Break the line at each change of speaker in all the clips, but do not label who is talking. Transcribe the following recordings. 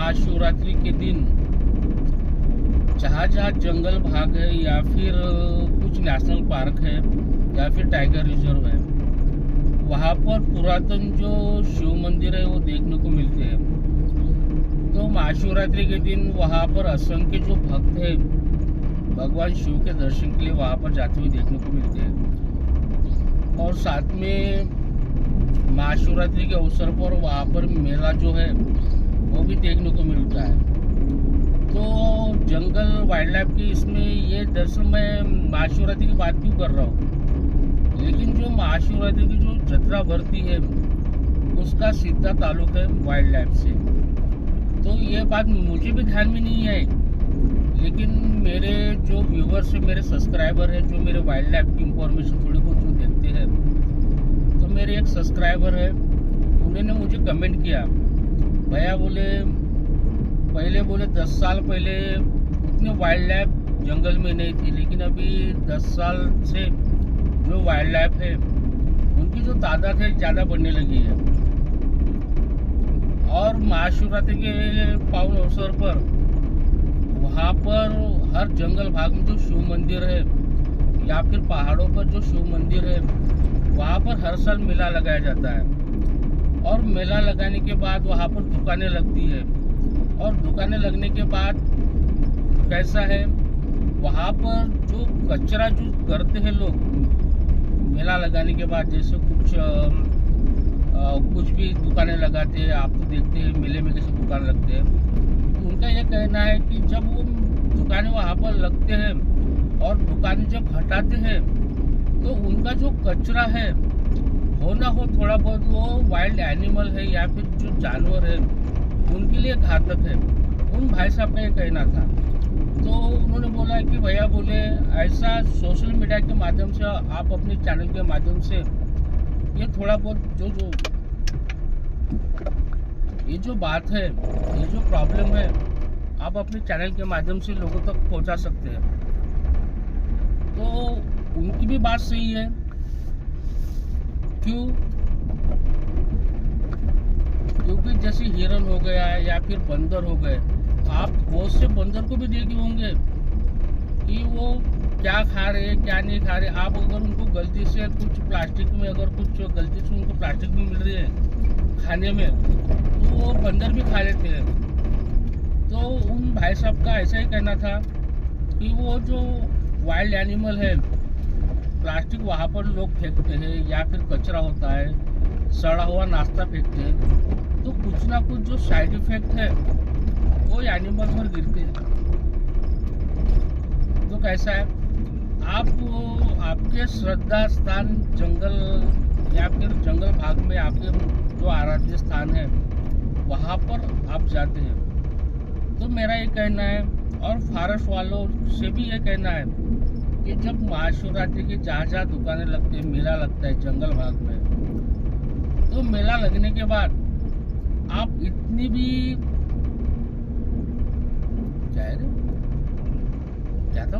महाशिवरात्रि के दिन जहाँ जहाँ जंगल भाग है या फिर कुछ नेशनल पार्क है या फिर टाइगर रिजर्व है, वहाँ पर पुरातन जो शिव मंदिर है वो देखने को मिलते हैं। तो महाशिवरात्रि के दिन वहाँ पर असंख्य जो भक्त है भगवान शिव के दर्शन के लिए वहाँ पर जाते हुए देखने को मिलते हैं। और साथ में महाशिवरात्रि के अवसर पर वहाँ पर मेला जो है वो भी देखने को मिलता है। तो जंगल वाइल्ड लाइफ की इसमें ये दरअसल मैं महाशिवरात्रि की बात क्यों कर रहा हूँ, लेकिन जो महाशिवरात्रि की जो जत्रा भरती है उसका सीधा ताल्लुक है वाइल्ड लाइफ से। तो ये बात मुझे भी ध्यान में नहीं है, लेकिन मेरे जो व्यूवर्स है, मेरे सब्सक्राइबर है, जो मेरे वाइल्ड लाइफ की इंफॉर्मेशन थोड़ी बहुत जो देखते हैं, तो मेरे एक सब्सक्राइबर है, उन्होंने मुझे कमेंट किया, भैया बोले पहले बोले 10 साल पहले उतने वाइल्ड लाइफ जंगल में नहीं थी, लेकिन अभी 10 साल से जो वाइल्ड लाइफ है उनकी जो तादाद है ज़्यादा बढ़ने लगी है। और महाशिवरात्रि के पावन अवसर पर वहाँ पर हर जंगल भाग में जो शिव मंदिर है या फिर पहाड़ों पर जो शिव मंदिर है वहाँ पर हर साल मेला लगाया जाता है। और मेला लगाने के बाद वहाँ पर दुकानें लगती है, और दुकानें लगने के बाद कैसा है, वहाँ पर जो कचरा जो करते हैं लोग मेला लगाने के बाद, जैसे कुछ भी दुकानें लगाते हैं, आप तो देखते हैं मेले में कैसे दुकान लगते हैं। तो उनका ये कहना है कि जब वो दुकानें वहाँ पर लगते हैं और दुकानें जब हटाते हैं तो उनका जो कचरा है हो ना हो थोड़ा बहुत वो वाइल्ड एनिमल है या फिर जो जानवर है उनके लिए घातक है। उन भाई साहब का ये कहना था। तो उन्होंने बोला कि भैया बोले ऐसा सोशल मीडिया के माध्यम से, आप अपने चैनल के माध्यम से ये थोड़ा बहुत ये जो बात है, ये जो प्रॉब्लम है, आप अपने चैनल के माध्यम से लोगों तक पहुंचा सकते हैं। तो उनकी भी बात सही है। क्योंकि जैसे हिरन हो गया है या फिर बंदर हो गए, आप बहुत से बंदर को भी देखे होंगे कि वो क्या खा रहे हैं क्या नहीं खा रहे। आप अगर उनको गलती से कुछ प्लास्टिक में, अगर कुछ गलती से उनको प्लास्टिक भी मिल रही है खाने में, तो वो बंदर भी खा लेते हैं। तो उन भाई साहब का ऐसा ही कहना था कि वो जो वाइल्ड एनिमल है, प्लास्टिक वहाँ पर लोग फेंकते हैं या फिर कचरा होता है, सड़ा हुआ नाश्ता फेंकते हैं, तो कुछ ना कुछ जो साइड इफेक्ट है वो एनिमल पर गिरते हैं। तो कैसा है, आपके श्रद्धा स्थान जंगल या फिर जंगल भाग में आपके जो आराध्य स्थान है वहाँ पर आप जाते हैं। तो मेरा ये कहना है, और फॉरेस्ट वालों से भी ये कहना है कि जब महाशिवरात्रि की जहाँ जहाँ दुकानें लगती है, मेला लगता है जंगल भाग में, तो मेला लगने के बाद आप इतनी भी क्या था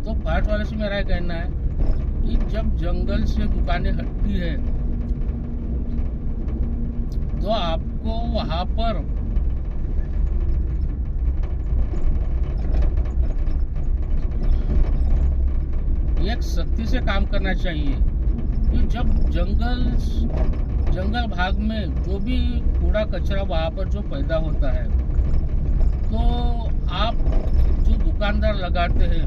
तो पार्ट वाले से मेरा कहना है कि जब जंगल से दुकानें हटती है तो आपको वहां पर एक सख्ती से काम करना चाहिए कि जब जंगल भाग में जो भी कूड़ा कचरा वहाँ पर जो पैदा होता है, तो आप जो दुकानदार लगाते हैं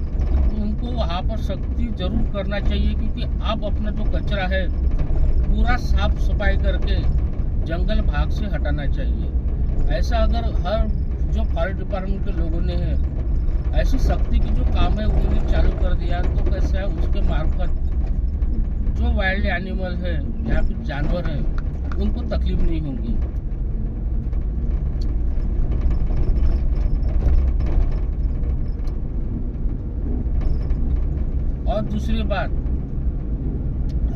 तो उनको वहाँ पर सख्ती जरूर करना चाहिए, क्योंकि आप अपना जो कचरा है पूरा साफ सफाई करके जंगल भाग से हटाना चाहिए। ऐसा अगर हर जो फॉरेस्ट डिपार्टमेंट के लोगों ने है ऐसी सख्ती की जो काम है उन्होंने चालू कर दिया, तो कैसा है उसके मार्फत जो वाइल्ड एनिमल है या फिर जानवर है उनको तकलीफ नहीं होगी। और दूसरी बात,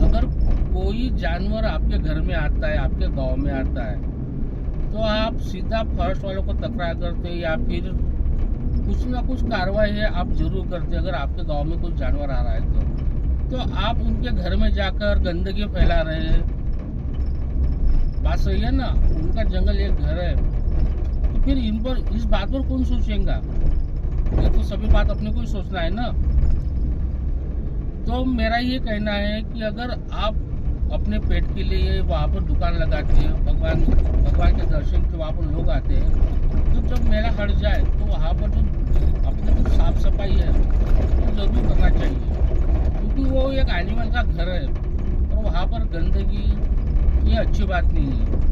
अगर कोई जानवर आपके घर में आता है, आपके गांव में आता है, तो आप सीधा फॉरेस्ट वालों को तकरार करते हैं या फिर कुछ ना कुछ कार्रवाई है आप जरूर करते हैं अगर आपके गांव में कोई जानवर आ रहा है तो। तो आप उनके घर में जाकर गंदगी फैला रहे हैं। बात सही है ना, उनका जंगल एक घर है, तो फिर इन पर इस बात पर कौन सोचेगा? ये तो सभी बात अपने को ही सोचना है ना। तो मेरा ये कहना है कि अगर आप अपने पेट के लिए वहाँ पर दुकान लगाते हैं, भगवान के दर्शन के वहाँ पर लोग आते हैं, तो जब मेला हट जाए तो वहाँ पर जो अपने जो साफ सफाई है वो जरूर करना चाहिए, क्योंकि वो एक एनिमल का घर है और वहाँ पर गंदगी ये अच्छी बात नहीं है।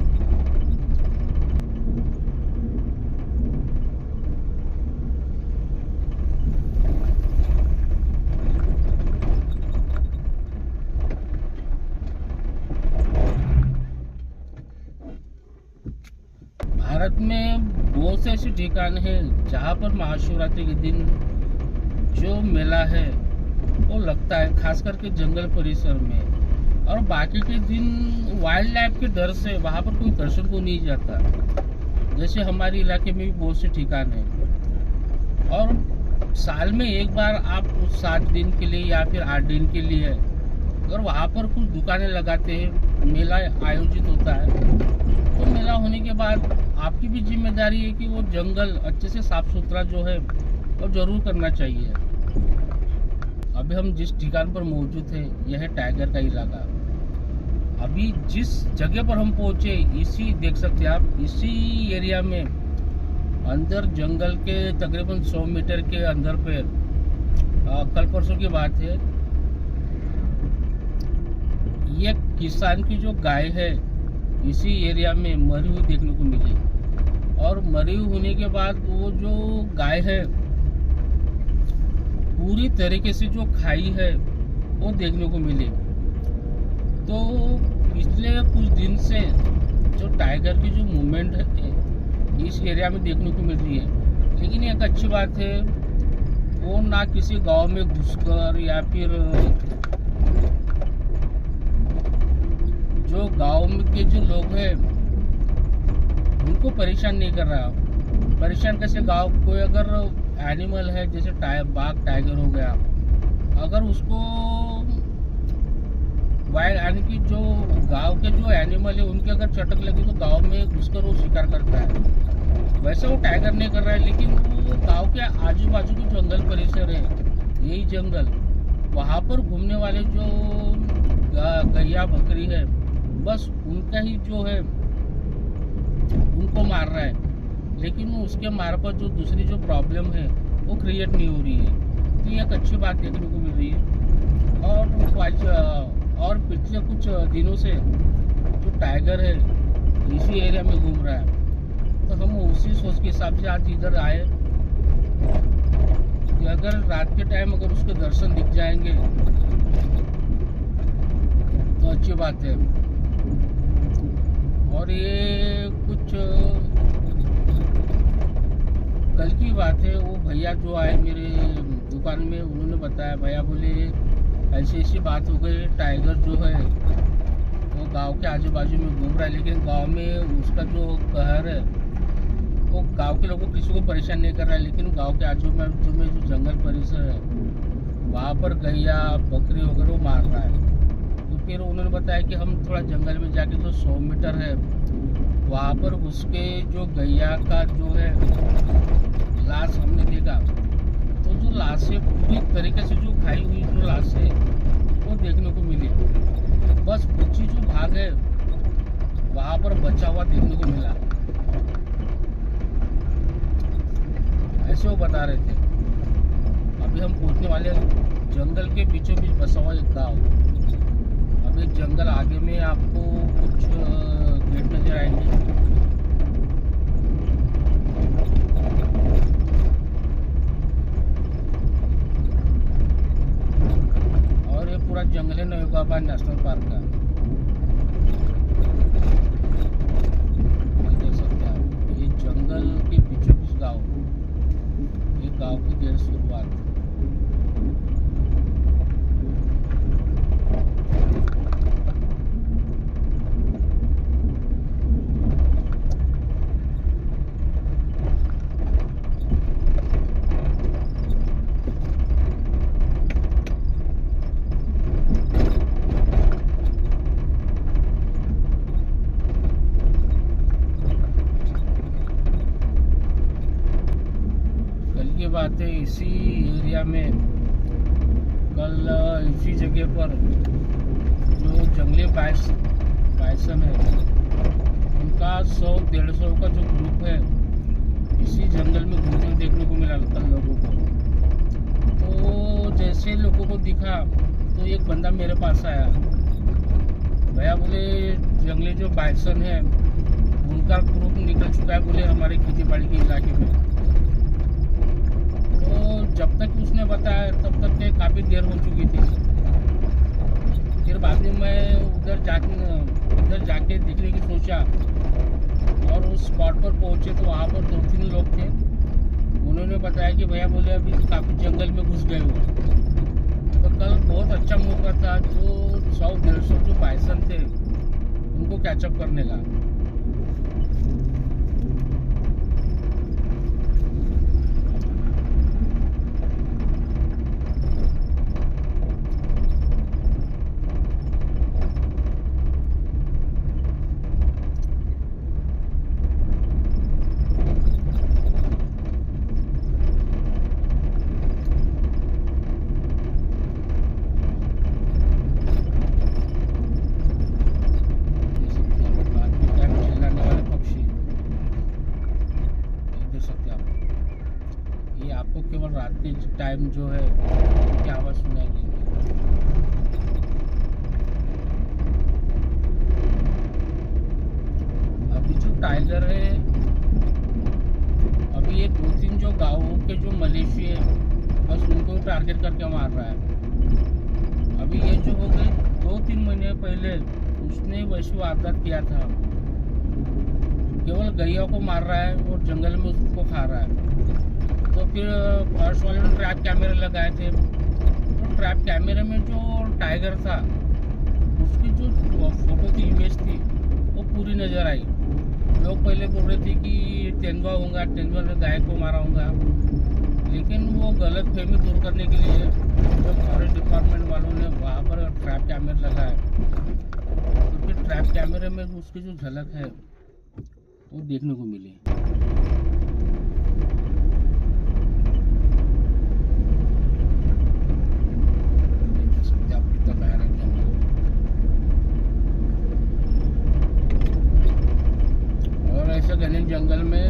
भारत में बहुत से ऐसे ठिकाने हैं जहाँ पर महाशिवरात्रि के दिन जो मेला है वो लगता है, खास करके जंगल परिसर में। और बाकी के दिन वाइल्ड लाइफ के डर से वहाँ पर कोई दर्शन को नहीं जाता। जैसे हमारे इलाके में भी बहुत से ठिकान हैं, और साल में एक बार आप 7 दिन के लिए या फिर 8 दिन के लिए अगर वहाँ पर कुछ दुकानें लगाते हैं, मेला आयोजित होता है, तो मेला होने के बाद आपकी भी जिम्मेदारी है कि वो जंगल अच्छे से साफ सुथरा जो है वो जरूर करना चाहिए। अभी हम जिस ठिकान पर मौजूद है यह है टाइगर का इलाका। अभी जिस जगह पर हम पहुंचे, इसी देख सकते हैं आप, इसी एरिया में अंदर जंगल के तकरीबन 100 मीटर के अंदर पे कल परसों की बात है, ये किसान की जो गाय है इसी एरिया में मरी हुई देखने को मिली। और मरी होने के बाद वो जो गाय है पूरी तरीके से जो खाई है वो देखने को मिली। तो पिछले कुछ दिन से जो टाइगर की जो मूवमेंट है इस एरिया में देखने को मिल रही है। लेकिन एक अच्छी बात है, वो ना किसी गांव में घुसकर या फिर जो गांव के जो लोग हैं उनको परेशान नहीं कर रहा। परेशान कैसे, गांव कोई अगर एनिमल है जैसे बाघ टाइगर हो गया, अगर उसको वाइल्ड यानी कि जो गांव के जो एनिमल है उनके अगर चटक लगी तो गांव में घुसकर वो शिकार करता है। वैसे वो टाइगर नहीं कर रहा है, लेकिन वो गांव के आजू बाजू के जंगल परिसर है, यही जंगल, वहाँ पर घूमने वाले जो गैया बकरी है बस उनका ही जो है उनको मार रहा है। लेकिन उसके मार पर जो दूसरी जो प्रॉब्लम है वो क्रिएट नहीं हो रही है। तो ये एक अच्छी बात देखने को मिल रही है। और पिछले कुछ दिनों से जो टाइगर है इसी एरिया में घूम रहा है, तो हम उसी सोच के हिसाब से आज इधर आए कि अगर रात के टाइम अगर उसके दर्शन दिख जाएंगे तो अच्छी बात है। और ये कुछ कल की बात है, वो भैया जो आए मेरे दुकान में उन्होंने बताया, भैया बोले ऐसी ऐसी बात हो गई, टाइगर जो है वो गांव के आजू बाजू में घूम रहा है, लेकिन गांव में उसका जो कहर है वो गांव के लोगों को किसी को परेशान नहीं कर रहा है, लेकिन गांव के आजू बाजू में जो जंगल परिसर है वहाँ पर गैया बकरी वगैरह वो मार रहा है। तो फिर उन्होंने बताया कि हम थोड़ा जंगल में जाके जो 100 मीटर है वहाँ पर उसके जो गैया का जो है लाश हमने देखा, तो जो लाशें पूरी तरीके से जो खाई हुई जो लाशें वो देखने को मिली। बस कुछ ही जो भाग है वहाँ पर बचा हुआ देखने को मिला, ऐसे वो बता रहे थे। अभी हम पहुँचने वाले जंगल के बीचों बीच बसा हुआ एक गाँव। अभी जंगल आगे में आपको कुछ गेट नजर आएंगे। और ये पूरा जंगल है नौगाबा नेशनल पार्क का, ये देख सकते हैं आप। ये जंगल के बीचों बीच गाँव, ये गाँव की गेट शुरुआत। थे इसी एरिया में कल इसी जगह पर जो जंगली बाइसन है उनका 100-150 का जो ग्रुप है इसी जंगल में घूमते देखने को मिला कल लोगों को। तो जैसे लोगों को दिखा तो एक बंदा मेरे पास आया, भैया बोले जंगली जो बाइसन है उनका ग्रुप निकल चुका है बोले हमारे खेती बाड़ी के इलाके में। तो जब तक उसने बताया तब तक के काफ़ी देर हो चुकी थी। फिर बाद में मैं उधर जाके देखने की सोचा और उस स्पॉट पर पहुंचे तो वहाँ पर 2-3 लोग थे। उन्होंने बताया कि भैया बोले अभी काफ़ी जंगल में घुस गए हो। तो कल बहुत अच्छा मौका था जो 100-150 जो बाइसन थे उनको कैचअप करने का। आपको केवल रात के टाइम जो है उनकी आवाज़ सुनाई देगी। अभी जो टाइगर है अभी ये 2-3 जो गाँवों के जो मलेशी है बस उनको टारगेट करके मार रहा है। अभी ये जो हो गए 2-3 महीने पहले उसने वैसे वारदात किया था, केवल गैया को मार रहा है और जंगल में उसको खा रहा है। तो फिर फॉरेस्ट वाले ने ट्रैप कैमरे लगाए थे, तो ट्रैप कैमरे में जो टाइगर था उसकी जो फोटो थी, इमेज थी, वो पूरी नज़र आई। लोग पहले बोल रहे थे कि तेंदुआ होगा, तेंदुआ ने गाय को मारा होगा, लेकिन वो गलत फहमी दूर करने के लिए जो फॉरेस्ट डिपार्टमेंट वालों ने वहाँ पर ट्रैप कैमरे लगाए, तो फिर ट्रैप कैमरे में उसकी जो झलक है वो देखने को मिली। घने जंगल में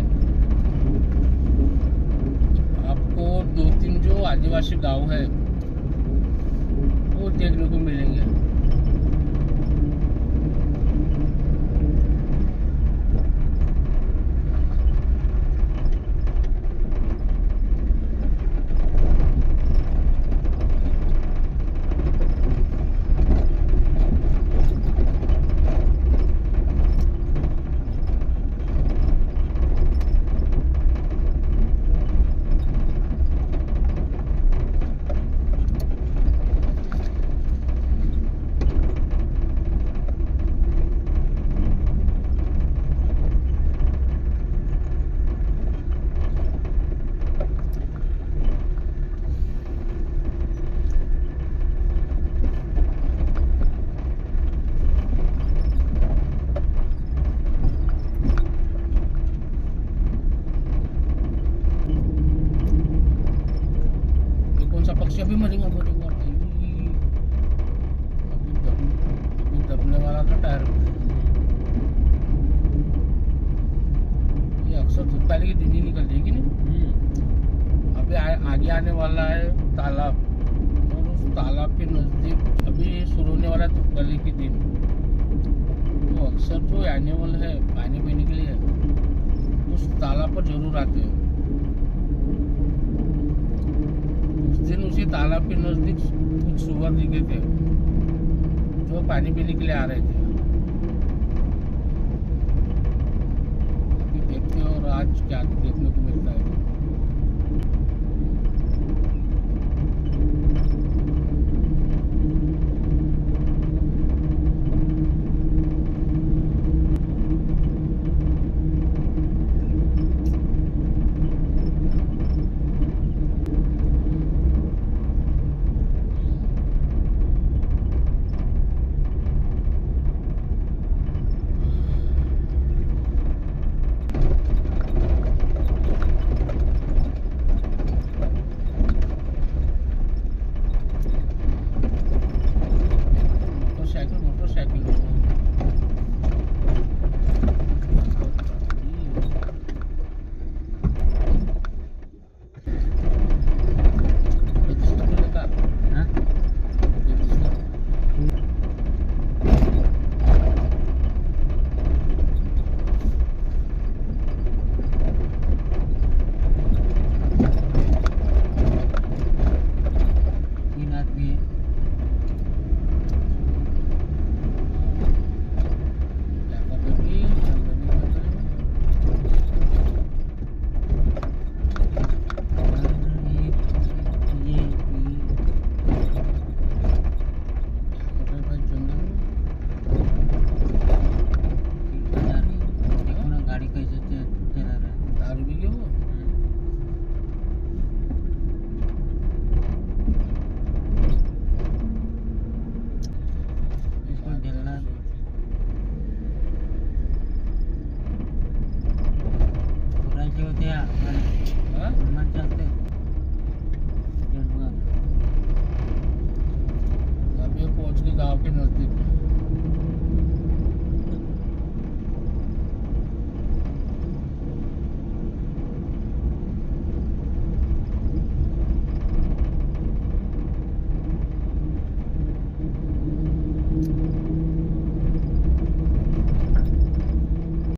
आपको 2-3 जो आदिवासी गांव है वो देखने को मिलेंगे। पक्षी अभी मरेगा अभी दबने वाला था टायर। ये अक्सर धूप पहले के दिन ही निकल जाएगी नहीं। अभी आगे आने वाला है तालाब, और उस तालाब के नज़दीक अभी शुरू होने वाला है धूप पहले के दिन। तो अक्सर जो एनिमल है पानी पीने के लिए उस तालाब पर जरूर आते हैं। उस दिन उसी तालाब के नज़दीक कुछ सुअर दिखे थे जो पानी पीने के लिए आ रहे थे। अभी देखते हैं और आज क्या देखने को मिलता है। मोटरसाइकिल हो